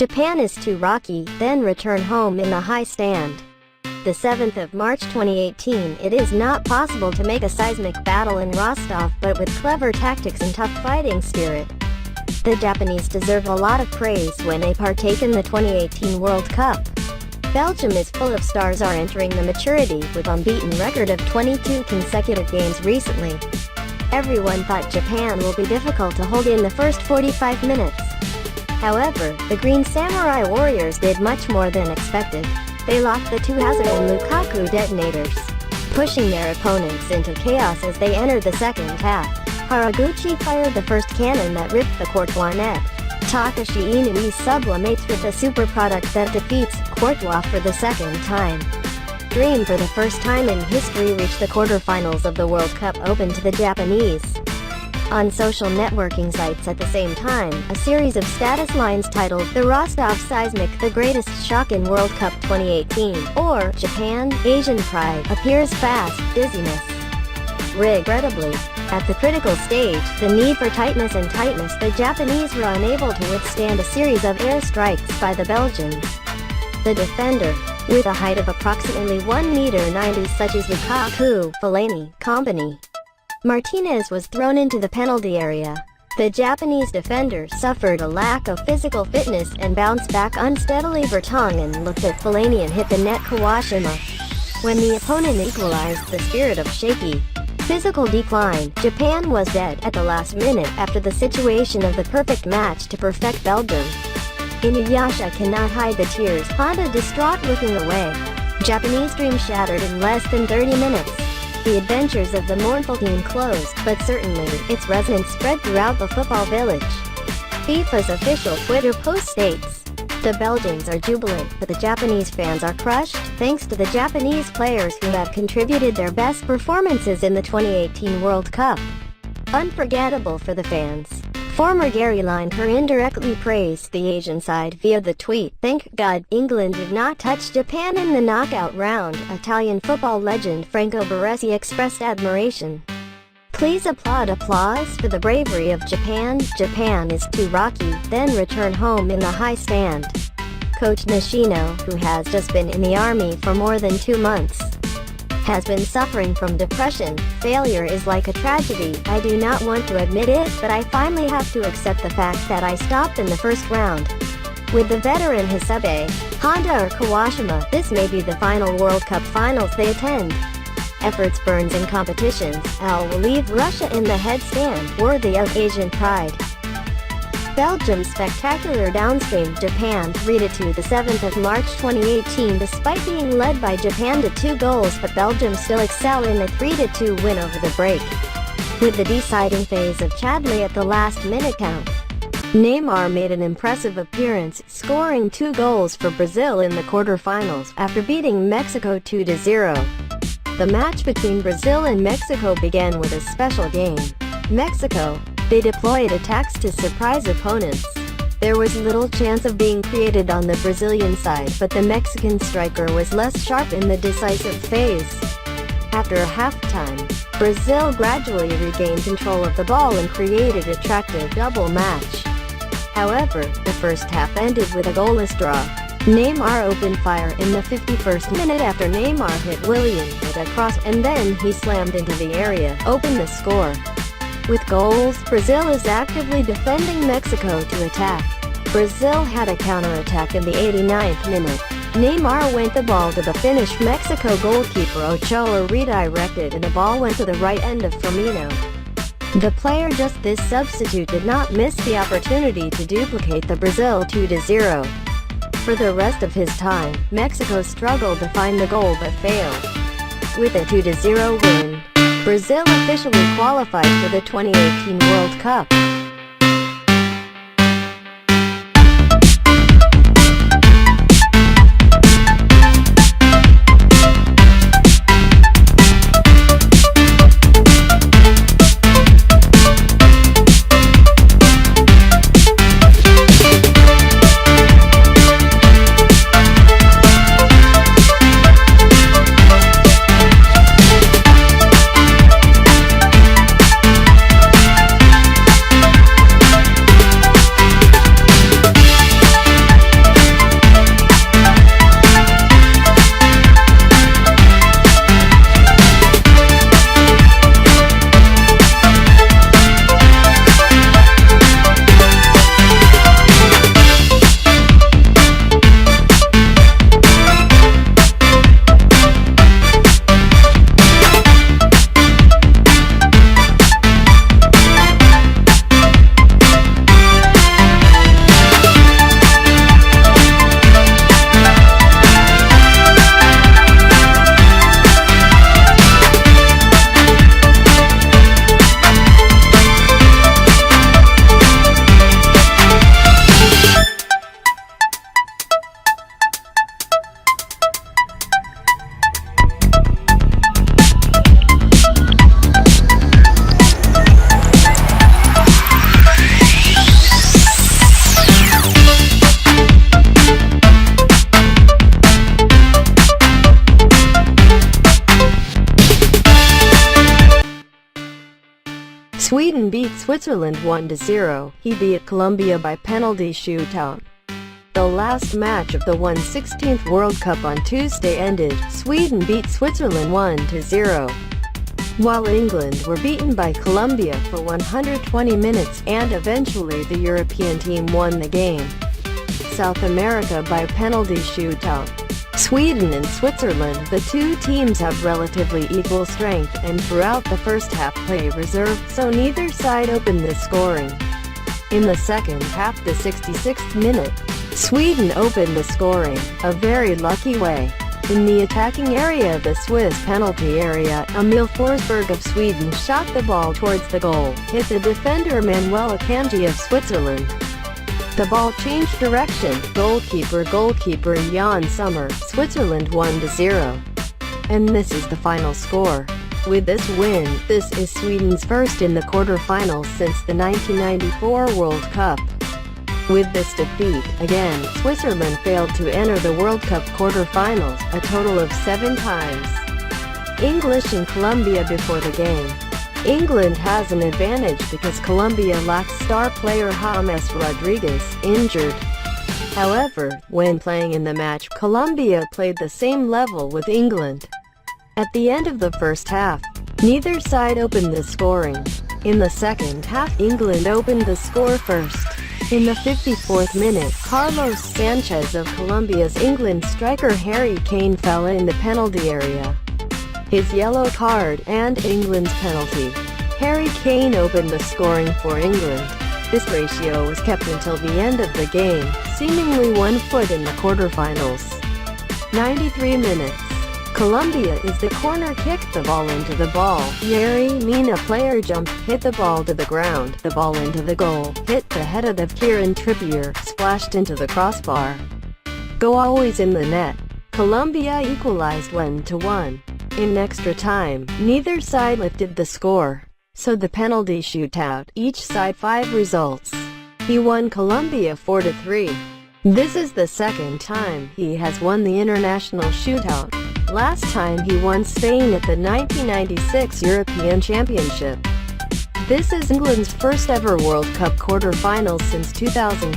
Japan is too rocky, then return home in the high stand. The 7th of March 2018. It is not possible to make a seismic battle in Rostov, but with clever tactics and tough fighting spirit. The Japanese deserve a lot of praise when they partake in the 2018 World Cup. Belgium is full of stars are entering the maturity with unbeaten record of 22 consecutive games recently. Everyone thought Japan will be difficult to hold in the first 45 minutes. However, the Green Samurai Warriors did much more than expected. They locked the two Hazard and Lukaku detonators, pushing their opponents into chaos as they entered the second half. Haraguchi fired the first cannon that ripped the Courtois net. Takashi Inui sublimates with a super product that defeats Courtois for the second time. Dream for the first time in history reached the quarterfinals of the World Cup open to the Japanese. On social networking sites at the same time, a series of status lines titled "The Rostov Seismic, the Greatest Shock in World Cup 2018" or "Japan, Asian Pride, Appears Fast, Dizziness." Regrettably, at the critical stage, the need for tightness, the Japanese were unable to withstand a series of air strikes by the Belgians. The defender, with a height of approximately 1.90 m such as Lukaku, Fellaini, Company, Martinez was thrown into the penalty area. The Japanese defender suffered a lack of physical fitness and bounced back unsteadily. Vertonghen looked at Fellaini and hit the net. Kawashima. When the opponent equalized, the spirit of shaky physical decline, Japan was dead at the last minute after the situation of the perfect match to perfect Belgium. Inuyasha cannot hide the tears. Honda distraught looking away. Japanese dream shattered in less than 30 minutes. The adventures of the mournful team closed, but certainly, its resonance spread throughout the football village. FIFA's official Twitter post states, "The Belgians are jubilant, but the Japanese fans are crushed, thanks to the Japanese players who have contributed their best performances in the 2018 World Cup. Unforgettable for the fans." Former Gary Lineker indirectly praised the Asian side via the tweet, "Thank God, England did not touch Japan in the knockout round." Italian football legend Franco Baresi expressed admiration. "Please applaud applause for the bravery of Japan. Japan is too rocky, then return home in the high stand." Coach Nishino, who has just been in the army for more than 2 months, has been suffering from depression. "Failure is like a tragedy. I do not want to admit it, but I finally have to accept the fact that I stopped in the first round." With the veteran Hasebe, Honda or Kawashima, this may be the final World Cup finals they attend. Efforts burns in competitions. Al will leave Russia in the headstand, worthy of Asian pride. Belgium spectacular downstream. Japan 3-2. The 7th of March 2018. Despite being led by Japan to 2 goals, but Belgium still excel in a 3-2 win over the break, with the deciding phase of Chadley at the last minute count. Neymar made an impressive appearance, scoring 2 goals for Brazil in the quarterfinals after beating Mexico 2-0. The match between Brazil and Mexico began with a special game. Mexico, they deployed attacks to surprise opponents. There was little chance of being created on the Brazilian side, but the Mexican striker was less sharp in the decisive phase. After halftime, Brazil gradually regained control of the ball and created an attractive double match. However, the first half ended with a goalless draw. Neymar opened fire in the 51st minute after Neymar hit Willian with a cross, and then he slammed into the area, opened the score. With goals, Brazil is actively defending. Mexico to attack. Brazil had a counterattack in the 89th minute. Neymar went the ball to the Finnish Mexico goalkeeper Ochoa redirected, and the ball went to the right end of Firmino. The player just this substitute did not miss the opportunity to duplicate the Brazil 2-0. For the rest of his time, Mexico struggled to find the goal but failed. With a 2-0 win, Brazil officially qualified for the 2018 World Cup. Sweden beat Switzerland 1-0. He beat Colombia by penalty shootout. The last match of the 1/16th World Cup on Tuesday ended. Sweden beat Switzerland 1-0, while England were beaten by Colombia for 120 minutes, and eventually the European team won the game. South America by penalty shootout. Sweden and Switzerland, the two teams have relatively equal strength, and throughout the first half play reserved, so neither side opened the scoring. In the second half, the 66th minute, Sweden opened the scoring, a very lucky way. In the attacking area of the Swiss penalty area, Emil Forsberg of Sweden shot the ball towards the goal, hit the defender Manuel Akanji of Switzerland. The ball changed direction. Goalkeeper Jan Sommer, Switzerland 1-0. And this is the final score. With this win, this is Sweden's first in the quarterfinals since the 1994 World Cup. With this defeat, again, Switzerland failed to enter the World Cup quarterfinals a total of 7 times. English and Colombia before the game. England has an advantage because Colombia lacks star player James Rodriguez, injured. However, when playing in the match, Colombia played the same level with England. At the end of the first half, neither side opened the scoring. In the second half, England opened the score first. In the 54th minute, Carlos Sanchez of Colombia's England striker Harry Kane fell in the penalty area. His yellow card and England's penalty. Harry Kane opened the scoring for England. This ratio was kept until the end of the game, seemingly 1 foot in the quarterfinals. 93 minutes. Colombia is the corner kicked the ball into the ball. Yerry Mina player jumped, hit the ball to the ground. The ball into the goal, hit the head of Kieran Trippier, splashed into the crossbar. Go always in the net. Colombia equalized 1-1. In extra time, neither side lifted the score. So the penalty shootout, each side 5 results. He won Colombia 4-3. This is the second time he has won the international shootout. Last time he won Spain at the 1996 European Championship. This is England's first ever World Cup quarter-finals since 2000.